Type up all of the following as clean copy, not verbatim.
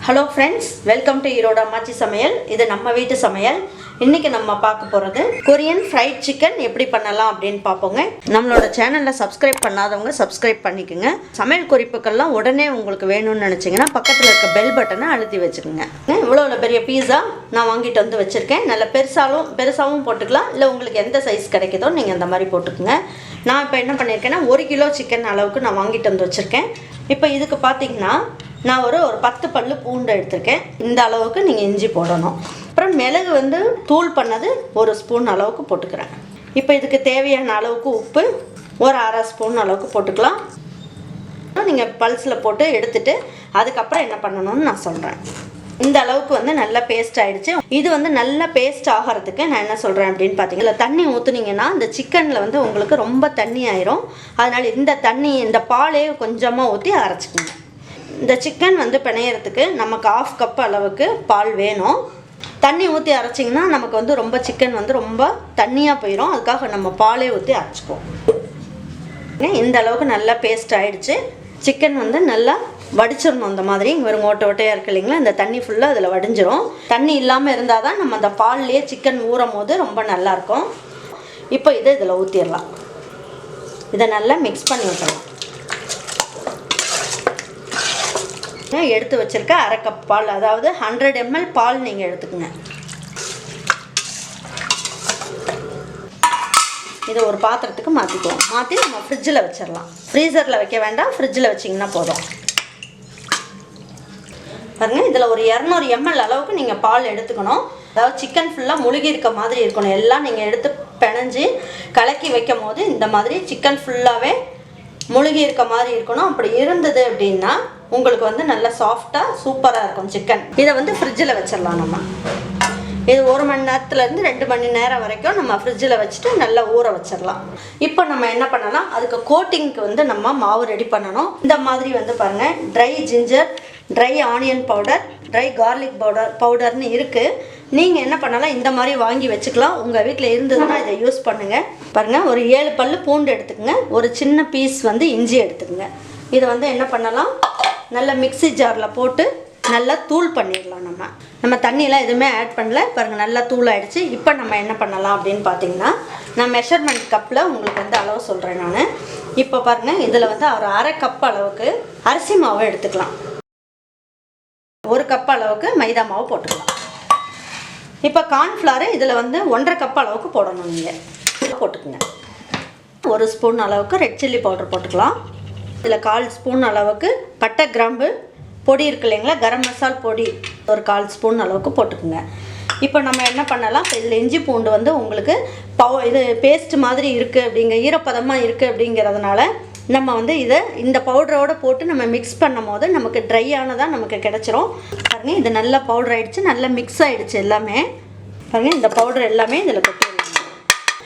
Hello friends, welcome to Erode அம்மாச்சி சமையல். இது நம்ம வீட்டு சமையல். இன்றைக்கி நம்ம பார்க்க போகிறது கொரியன் ஃப்ரைட் சிக்கன் எப்படி பண்ணலாம் அப்படின்னு பார்ப்போங்க. நம்மளோட சேனலில் சப்ஸ்கிரைப் பண்ணாதவங்க சப்ஸ்கிரைப் பண்ணிக்கோங்க. சமையல் குறிப்புக்கள்லாம் உடனே உங்களுக்கு வேணும்னு நினச்சிங்கன்னா பக்கத்தில் இருக்க பெல் பட்டனை அழுத்தி வச்சுக்கோங்க. இவ்வளோ பெரிய பீஸா நான் வாங்கிட்டு வந்து வச்சுருக்கேன். நல்ல பெருசாகவும் போட்டுக்கலாம், இல்லை உங்களுக்கு எந்த சைஸ் கிடைக்குதோ நீங்கள் அந்த மாதிரி போட்டுக்கோங்க. நான் இப்போ என்ன பண்ணியிருக்கேன்னா 1 கிலோ சிக்கன் அளவுக்கு நான் வாங்கிட்டு வந்து வச்சுருக்கேன். இப்போ இதுக்கு பார்த்தீங்கன்னா நான் ஒரு 10 பல்லு பூண்டு எடுத்திருக்கேன். இந்த அளவுக்கு நீங்கள் இஞ்சி போடணும். அப்புறம் மிளகு வந்து தூள் பண்ணது 1 ஸ்பூன் அளவுக்கு போட்டுக்கிறேன். இப்போ இதுக்கு தேவையான அளவுக்கு உப்பு ஒரு 1/2 ஸ்பூன் அளவுக்கு போட்டுக்கலாம். நீங்கள் பல்ஸில் போட்டு எடுத்துட்டு அதுக்கப்புறம் என்ன பண்ணணும்னு நான் சொல்கிறேன். இந்த அளவுக்கு வந்து நல்லா பேஸ்ட் ஆகிடுச்சு. இது வந்து நல்லா பேஸ்ட் ஆகிறதுக்கு நான் என்ன சொல்கிறேன் அப்படின்னு பார்த்தீங்கன்னா, தண்ணி ஊற்றுனீங்கன்னா இந்த சிக்கனில் வந்து உங்களுக்கு ரொம்ப தண்ணி ஆயிரும். அதனால் இந்த பாலே கொஞ்சமாக ஊற்றி அரைச்சிக்கோங்க. இந்த சிக்கன் வந்து பிணையறதுக்கு நமக்கு 1/2 கப் அளவுக்கு பால் வேணும். தண்ணி ஊற்றி அரைச்சிங்கன்னா நமக்கு வந்து ரொம்ப சிக்கன் வந்து ரொம்ப தண்ணியாக போயிடும். அதுக்காக நம்ம பாலே ஊற்றி அரைச்சிப்போம். இந்த அளவுக்கு நல்லா பேஸ்ட் ஆகிடுச்சு. சிக்கன் வந்து நல்லா வடிச்சிடணும். அந்த மாதிரி ஒரு ஓட்டையாக இருக்கு இல்லைங்களா, இந்த தண்ணி ஃபுல்லாக அதில் வடிஞ்சிரும். தண்ணி இல்லாமல் இருந்தால் தான் நம்ம அந்த பால்லையே சிக்கன் ஊறும் போது ரொம்ப நல்லாயிருக்கும். இப்போ இதில் ஊற்றிடலாம். இதை நல்லா மிக்ஸ் பண்ணி விட்டுறலாம். எடுத்து வச்சிருக்க 1/2 கப் பால், அதாவது 100 ml பால் நீங்கள் எடுத்துக்கோங்க. இதை ஒரு பாத்திரத்துக்கு மாற்றிக்குவோம். மாற்றி நம்ம ஃப்ரிட்ஜில் வச்சிடலாம். ஃப்ரீசரில் வைக்க வேண்டாம், ஃப்ரிட்ஜில் வச்சிங்கன்னா போதும். பாருங்கள், இதில் ஒரு 200 ml அளவுக்கு நீங்கள் பால் எடுத்துக்கணும். அதாவது சிக்கன் ஃபுல்லாக முழுகி இருக்க மாதிரி இருக்கணும். எல்லாம் நீங்கள் எடுத்து பிணைஞ்சி கலக்கி வைக்கும் போது இந்த மாதிரி சிக்கன் ஃபுல்லாகவே முழுகி இருக்க மாதிரி இருக்கணும். அப்படி இருந்தது அப்படின்னா உங்களுக்கு வந்து நல்லா சாஃப்டாக சூப்பராக இருக்கும் சிக்கன். இதை வந்து ஃப்ரிட்ஜில் வச்சிடலாம். நம்ம இது 1 மணி நேரத்துலேருந்து 2 மணி நேரம் வரைக்கும் நம்ம ஃப்ரிட்ஜில் வச்சுட்டு நல்லா ஊற வச்சிடலாம். இப்போ நம்ம என்ன பண்ணலாம், அதுக்கு கோட்டிங்க்கு வந்து நம்ம மாவு ரெடி பண்ணணும். இந்த மாதிரி வந்து பாருங்கள், dry ginger, dry onion powder, dry garlic பவுடர்னு இருக்குது. நீங்கள் என்ன பண்ணலாம், இந்த மாதிரி வாங்கி வச்சுக்கலாம். உங்கள் வீட்டில் இருந்ததுன்னா இதை யூஸ் பண்ணுங்கள். பாருங்கள், ஒரு 7 பல்லு பூண்டு எடுத்துக்கோங்க. ஒரு சின்ன பீஸ் வந்து இஞ்சி எடுத்துக்கோங்க. இதை வந்து என்ன பண்ணலாம், நல்லா மிக்ஸி ஜாரில் போட்டு நல்லா தூள் பண்ணிடலாம். நம்ம தண்ணியெலாம் எதுவுமே ஆட் பண்ணல. பாருங்கள், நல்லா தூள் ஆகிடுச்சு. இப்போ நம்ம என்ன பண்ணலாம் அப்படின்னு பார்த்தீங்கன்னா, நான் மெஷர்மெண்ட் கப்பில் உங்களுக்கு வந்து அளவு சொல்கிறேன் நான். இப்போ பாருங்கள், இதில் வந்து ஒரு 1/2 கப் அளவுக்கு அரிசி மாவு எடுத்துக்கலாம். 1 கப் அளவுக்கு மைதா மாவு போட்டுக்கலாம். இப்போ கார்ன்ஃப்ளவர் இதில் வந்து 1/2 கப் அளவுக்கு போடணும். நீங்கள் போட்டுக்குங்க. 1 ஸ்பூன் அளவுக்கு ரெட் சில்லி பவுடர் போட்டுக்கலாம். இதில் 1/4 ஸ்பூன் அளவுக்கு பட்டை கிராம்பு பொடி இருக்கு இல்லைங்களா, கரம் மசால் பொடி ஒரு 1/4 ஸ்பூன் அளவுக்கு போட்டுக்குங்க. இப்போ நம்ம என்ன பண்ணலாம், இப்போ இதில் இஞ்சி பூண்டு வந்து உங்களுக்கு இது பேஸ்ட் மாதிரி இருக்குது ஈரப்பதமாக இருக்குது அப்படிங்கிறதுனால நம்ம வந்து இந்த பவுடரோடு போட்டு நம்ம மிக்ஸ் பண்ணும் போது நமக்கு ட்ரை ஆனதாக நமக்கு கிடச்சிரும். பாருங்கள், இது நல்லா பவுடர் ஆகிடுச்சு, நல்லா மிக்ஸ் ஆகிடுச்சு எல்லாமே. பாருங்கள், இந்த பவுடர் எல்லாமே இதில் கொட்டிடலாம்.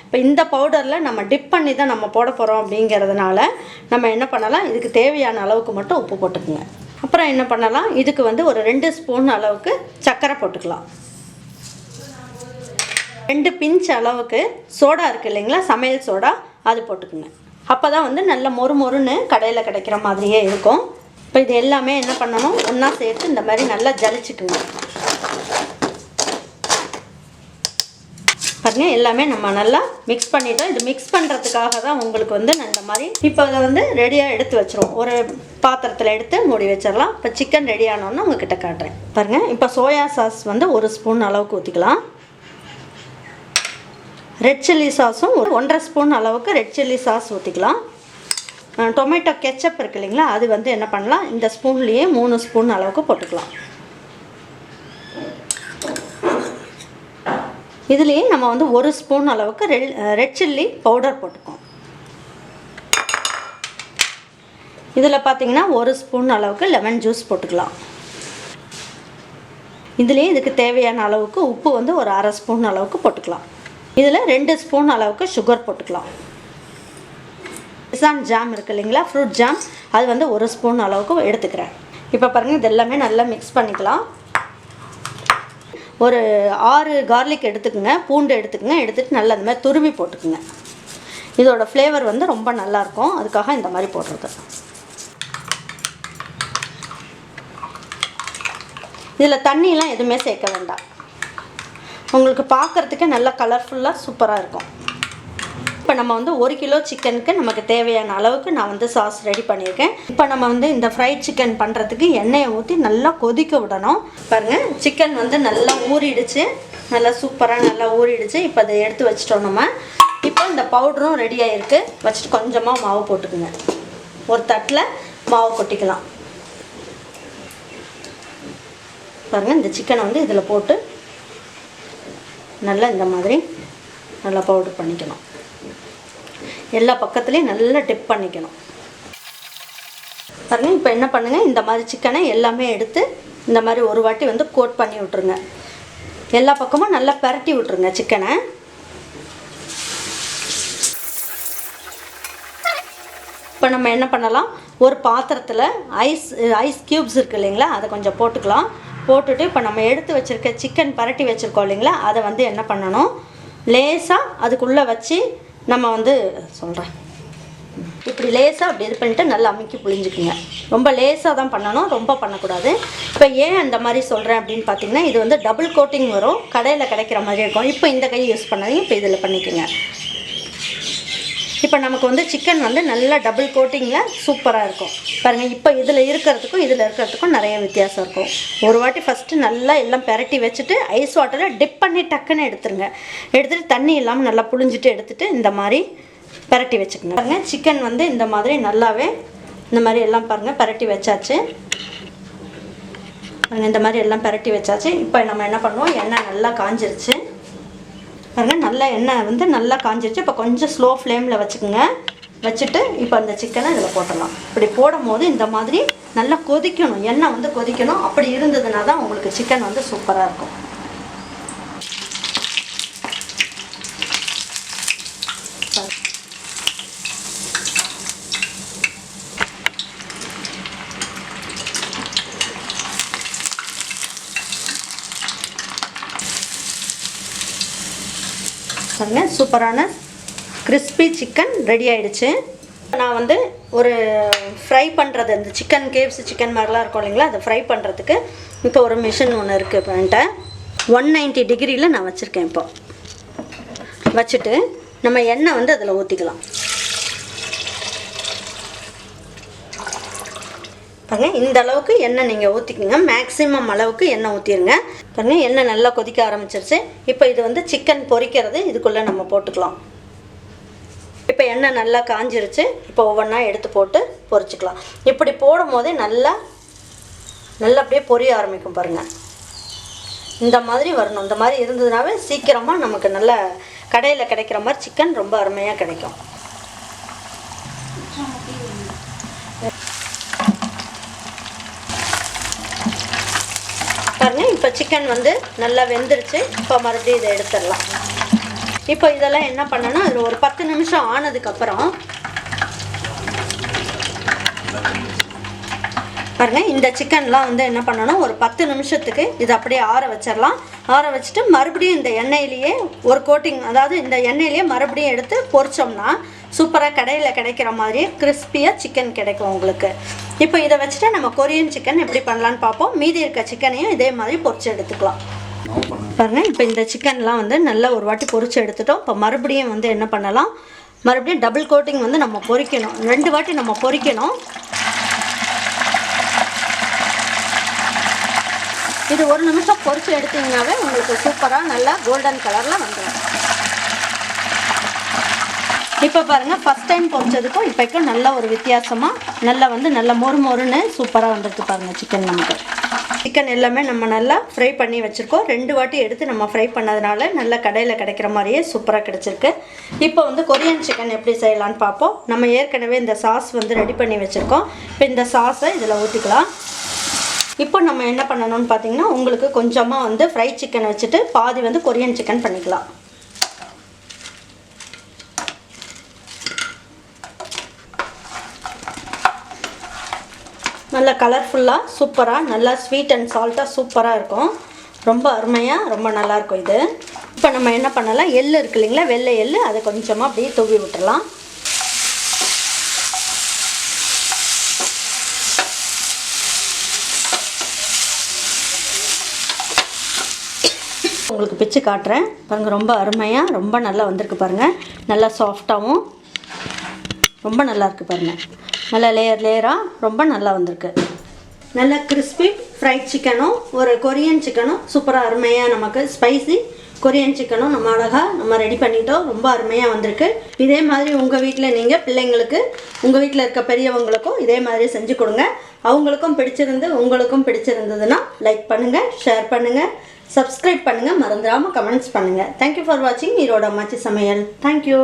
இப்போ இந்த பவுடரில் நம்ம டிப் பண்ணி தான் நம்ம போட போகிறோம் அப்படிங்கிறதுனால நம்ம என்ன பண்ணலாம், இதுக்கு தேவையான அளவுக்கு மட்டும் உப்பு போட்டுக்குங்க. அப்புறம் என்ன பண்ணலாம், இதுக்கு வந்து ஒரு 2 ஸ்பூன் அளவுக்கு சர்க்கரை போட்டுக்கலாம். 2 பிஞ்ச் அளவுக்கு சோடா இருக்குது இல்லைங்களா, சமையல் சோடா, அது போட்டுக்குங்க. அப்போ தான் வந்து நல்ல மொறுன்னு கடையில் கிடைக்கிற மாதிரியே இருக்கும். இப்போ இது எல்லாமே என்ன பண்ணணும், ஒன்றா சேர்த்து இந்த மாதிரி நல்லா ஜலிச்சுக்குங்க. பாருங்கள், எல்லாமே நம்ம நல்லா மிக்ஸ் பண்ணிட்டோம். இது மிக்ஸ் பண்ணுறதுக்காக தான் உங்களுக்கு வந்து இந்த மாதிரி. இப்போ அதை வந்து ரெடியாக எடுத்து வச்சிருவோம். ஒரு பாத்திரத்தில் எடுத்து மூடி வச்சிடலாம். இப்போ சிக்கன் ரெடி ஆனோன்னு உங்ககிட்ட காட்டுறேன். பாருங்கள், இப்போ சோயா சாஸ் வந்து 1 ஸ்பூன் அளவுக்கு ஊற்றிக்கலாம். ரெட் சில்லி சாஸும் 1/2 ஸ்பூன் அளவுக்கு ரெட் சில்லி சாஸ் ஊற்றிக்கலாம். டொமேட்டோ கெச்சப் இருக்கு இல்லைங்களா, அது வந்து என்ன பண்ணலாம், இந்த ஸ்பூன்லேயே 3 ஸ்பூன் அளவுக்கு போட்டுக்கலாம். இதுலேயே நம்ம வந்து 1 ஸ்பூன் அளவுக்கு ரெட் சில்லி பவுடர் போட்டுக்கோம். இதில் பார்த்தீங்கன்னா 1 ஸ்பூன் அளவுக்கு லெமன் ஜூஸ் போட்டுக்கலாம். இதுலேயே இதுக்கு தேவையான அளவுக்கு உப்பு வந்து ஒரு 1/2 ஸ்பூன் அளவுக்கு போட்டுக்கலாம். இதில் 2 ஸ்பூன் அளவுக்கு சுகர் போட்டுக்கலாம். கிசான் ஜாம் இருக்குது இல்லைங்களா, ஃப்ரூட் ஜாம், அது வந்து 1 ஸ்பூன் அளவுக்கு எடுத்துக்கிறேன். இப்போ பாருங்கள், இது எல்லாமே நல்லா மிக்ஸ் பண்ணிக்கலாம். ஒரு 6 கார்லிக் எடுத்துக்கோங்க, பூண்டு எடுத்துக்கோங்க. எடுத்துகிட்டு நல்லா இந்த மாதிரி துருவி போட்டுக்குங்க. இதோட ஃப்ளேவர் வந்து ரொம்ப நல்லாயிருக்கும், அதுக்காக இந்த மாதிரி போடுறது. இதில் தண்ணியெலாம் எதுவுமே சேர்க்க வேண்டாம். உங்களுக்கு பார்க்குறதுக்கே நல்லா கலர்ஃபுல்லாக சூப்பராக இருக்கும். இப்போ நம்ம வந்து 1 கிலோ சிக்கனுக்கு நமக்கு தேவையான அளவுக்கு நான் வந்து சாஸ் ரெடி பண்ணியிருக்கேன். இப்போ நம்ம வந்து இந்த ஃப்ரைட் சிக்கன் பண்ணுறதுக்கு எண்ணெயை ஊற்றி நல்லா கொதிக்க விடணும். பாருங்கள், சிக்கன் வந்து நல்லா ஊறிடுச்சு, நல்லா சூப்பராக நல்லா ஊறிடுச்சு. இப்போ அதை எடுத்து வச்சிட்டோம். நம்ம இப்போ இந்த பவுடரும் ரெடி ஆகிருக்கு. வச்சுட்டு கொஞ்சமாக மாவு போட்டுக்குங்க. ஒரு தட்டில் மாவு கொட்டிக்கலாம். பாருங்கள், இந்த சிக்கனை வந்து இதில் போட்டு நல்லா இந்த மாதிரி நல்லா பவுடர் பண்ணிக்கணும். எல்லா பக்கத்துலேயும் நல்லா டிப் பண்ணிக்கணும். பாருங்கள், இப்போ என்ன பண்ணுங்கள், இந்த மாதிரி சிக்கனை எல்லாமே எடுத்து இந்த மாதிரி ஒரு வாட்டி வந்து கோட் பண்ணி விட்ருங்க. எல்லா பக்கமும் நல்லா பரட்டி விட்ருங்க சிக்கனை. இப்போ நம்ம என்ன பண்ணலாம், ஒரு பாத்திரத்தில் ஐஸ் க்யூப்ஸ் இருக்குது இல்லைங்களா, அதை கொஞ்சம் போட்டுக்கலாம். போட்டுட்டு இப்போ நம்ம எடுத்து வச்சுருக்க சிக்கன் பரட்டி வச்சுருக்கோம் இல்லைங்களா, அதை வந்து என்ன பண்ணணும், லேசாக அதுக்குள்ளே வச்சு நம்ம வந்து சொல்கிறேன், இப்படி லேசாக அப்படி இது பண்ணிவிட்டு நல்லா அமுக்கி புழிஞ்சிக்குங்க. ரொம்ப லேசாக தான் பண்ணணும், ரொம்ப பண்ணக்கூடாது. இப்போ ஏன் அந்த மாதிரி சொல்கிறேன் அப்படின்னு பார்த்தீங்கன்னா, இது வந்து டபுள் கோட்டிங் வரும், கடையில் கிடைக்கிற மாதிரி இருக்கும். இப்போ இந்த கை யூஸ் பண்ணாதீங்க, இப்போ இதில் பண்ணிக்கோங்க. இப்போ நமக்கு வந்து சிக்கன் வந்து நல்லா டபுள் கோட்டிங்கில் சூப்பராக இருக்கும். பாருங்கள், இப்போ இதில் இருக்கிறதுக்கும் நிறைய வித்தியாசம் இருக்கும். ஒரு வாட்டி ஃபஸ்ட்டு நல்லா எல்லாம் பெரட்டி வச்சுட்டு ஐஸ் வாட்டரில் டிப் பண்ணி டக்குன்னு எடுத்துருங்க. எடுத்துகிட்டு தண்ணி இல்லாமல் நல்லா புழிஞ்சிட்டு எடுத்துகிட்டு இந்த மாதிரி பெரட்டி வச்சுக்கோங்க. பாருங்கள், சிக்கன் வந்து இந்த மாதிரி நல்லாவே இந்த மாதிரி எல்லாம் பாருங்கள் பெரட்டி வச்சாச்சு. பாருங்கள், இந்த மாதிரி எல்லாம் பெரட்டி வச்சாச்சு. இப்போ நம்ம என்ன பண்ணுவோம், எண்ணெய் நல்லா காஞ்சிருச்சு. பாருங்கள், நல்லா எண்ணெய் வந்து நல்லா காஞ்சிருச்சு. இப்போ கொஞ்சம் ஸ்லோ ஃப்ளேமில் வச்சுக்கோங்க. வச்சுட்டு இப்போ அந்த சிக்கனை இதில் போட்டுடலாம். இப்படி போடும் போது இந்த மாதிரி நல்லா கொதிக்கணும், எண்ணெய் வந்து கொதிக்கணும். அப்படி இருந்ததுனா தான் உங்களுக்கு சிக்கன் வந்து சூப்பராக இருக்கும். பாருங்க, சூப்பரான கிறிஸ்பி சிக்கன் ரெடி ஆகிடுச்சு. நான் வந்து ஒரு ஃப்ரை பண்ணுறது, இந்த சிக்கன் கேப்ஸ் சிக்கன் மாதிரிலாம் இருக்கும் இல்லைங்களா, அதை ஃப்ரை பண்ணுறதுக்கு இப்போ ஒரு மிஷின் ஒன்று இருக்குது. இப்போ என்கிட்ட 190 டிகிரியில் நான் வச்சுருக்கேன். இப்போ வச்சுட்டு நம்ம எண்ணெய் வந்து அதில் ஊற்றிக்கலாம். பாருங்கள், இந்த அளவுக்கு எண்ணெய் நீங்கள் ஊற்றிக்கோங்க. மேக்ஸிமம் அளவுக்கு எண்ணெய் ஊற்றிடுங்க. பாருங்கள், எண்ணெய் நல்லா கொதிக்க ஆரம்பிச்சிருச்சு. இப்போ இது வந்து சிக்கன் பொரிக்கிறது இதுக்குள்ளே நம்ம போட்டுக்கலாம். இப்போ எண்ணெய் நல்லா காஞ்சிருச்சு. இப்போ ஒவ்வொன்றா எடுத்து போட்டு பொரிச்சிக்கலாம். இப்படி போடும் போதே நல்லா அப்படியே பொரிய ஆரம்பிக்கும். பாருங்கள், இந்த மாதிரி வரணும். இந்த மாதிரி இருந்ததுனாவே சீக்கிரமாக நமக்கு நல்ல கடையில் கிடைக்கிற மாதிரி சிக்கன் ரொம்ப அருமையாக கிடைக்கும். பாருங்கள், இப்போ சிக்கன் வந்து நல்லா வெந்துருச்சு. இப்போ மறுபடியும் இதை எடுத்துடலாம். இப்போ இதெல்லாம் என்ன பண்ணணும், அதில் ஒரு 10 நிமிஷம் ஆனதுக்கப்புறம் பாருங்கள், இந்த சிக்கன்லாம் வந்து என்ன பண்ணணும், ஒரு 10 நிமிஷத்துக்கு இதை அப்படியே ஆற வச்சிடலாம். ஆற வச்சுட்டு மறுபடியும் இந்த எண்ணெயிலேயே ஒரு கோட்டிங், அதாவது இந்த எண்ணெயிலேயே மறுபடியும் எடுத்து பொரிச்சோம்னா சூப்பராக கடையில் கிடைக்கிற மாதிரியே கிறிஸ்பியாக சிக்கன் கிடைக்கும் உங்களுக்கு. இப்போ இதை வச்சுட்டு நம்ம கொரியன் சிக்கன் எப்படி பண்ணலான்னு பார்ப்போம். மீதி இருக்க சிக்கனையும் இதே மாதிரி பொரிச்சு எடுத்துக்கலாம். பாருங்கள், இப்போ இந்த சிக்கன்லாம் வந்து நல்லா ஒரு வாட்டி பொரிச்சு எடுத்துட்டோம். இப்போ மறுபடியும் வந்து என்ன பண்ணலாம், மறுபடியும் டபுள் கோட்டிங் வந்து நம்ம பொரிக்கணும். 2 வாட்டி நம்ம பொரிக்கணும். இது 1 நிமிஷம் பொரிச்சு எடுத்தீங்கன்னாவே உங்களுக்கு சூப்பராக நல்லா கோல்டன் கலரில் வந்துடும். இப்போ பாருங்கள், ஃபஸ்ட் டைம் பொரிச்சதுக்கும் இப்போக்கும் நல்ல ஒரு வித்தியாசமாக நல்லா வந்து நல்லா மொறுன்னு சூப்பராக வந்துடுது. பாருங்கள், சிக்கன் நமக்கு சிக்கன் எல்லாமே நம்ம நல்லா ஃப்ரை பண்ணி வச்சுருக்கோம். 2 வாட்டி எடுத்து நம்ம ஃப்ரை பண்ணதுனால நல்லா கடையில் கிடைக்கிற மாதிரியே சூப்பராக கிடச்சிருக்கு. இப்போ வந்து கொரியன் சிக்கன் எப்படி செய்யலான்னு பார்ப்போம். நம்ம ஏற்கனவே இந்த சாஸ் வந்து ரெடி பண்ணி வச்சுருக்கோம். இப்போ இந்த சாஸை இதில் ஊற்றிக்கலாம். இப்போ நம்ம என்ன பண்ணணும்னு பார்த்தீங்கன்னா, உங்களுக்கு கொஞ்சமாக வந்து ஃப்ரை சிக்கன் வச்சுட்டு பாதி வந்து கொரியன் சிக்கன் பண்ணிக்கலாம். நல்லா கலர்ஃபுல்லாக சூப்பராக நல்லா ஸ்வீட் அண்ட் சால்ட்டாக சூப்பராக இருக்கும். ரொம்ப அருமையாக ரொம்ப நல்லாயிருக்கும் இது. இப்போ நம்ம என்ன பண்ணலாம், எள்ளு இருக்கு இல்லைங்களா, வெள்ளை எள்ளு, அதை கொஞ்சமாக அப்படியே தூவி விட்டுடலாம். உங்களுக்கு பிச்சு காட்டுறேன் பாருங்கள். ரொம்ப அருமையாக ரொம்ப நல்லா வந்திருக்கு பாருங்கள். நல்லா சாஃப்டாகவும் ரொம்ப நல்லா இருக்குது பாருங்கள். நல்லா லேயராக ரொம்ப நல்லா வந்திருக்கு. நல்லா கிறிஸ்பி ஃப்ரைட் சிக்கனும் ஒரு கொரியன் சிக்கனும் சூப்பராக அருமையாக நமக்கு ஸ்பைசி கொரியன் சிக்கனும் நம்ம அழகாக ரெடி பண்ணிட்டோம். ரொம்ப அருமையாக வந்திருக்கு. இதே மாதிரி உங்கள் வீட்டில் நீங்கள் பிள்ளைங்களுக்கு உங்கள் வீட்டில் இருக்க பெரியவங்களுக்கும் இதே மாதிரி செஞ்சு கொடுங்க. அவங்களுக்கும் உங்களுக்கும் பிடிச்சிருந்ததுன்னா லைக் பண்ணுங்கள், ஷேர் பண்ணுங்கள், சப்ஸ்கிரைப் பண்ணுங்கள், மறந்துடாமல் கமெண்ட்ஸ் பண்ணுங்கள். தேங்க்யூ ஃபார் வாட்சிங் ஈரோடு அம்மாச்சி சமையல். தேங்க்யூ.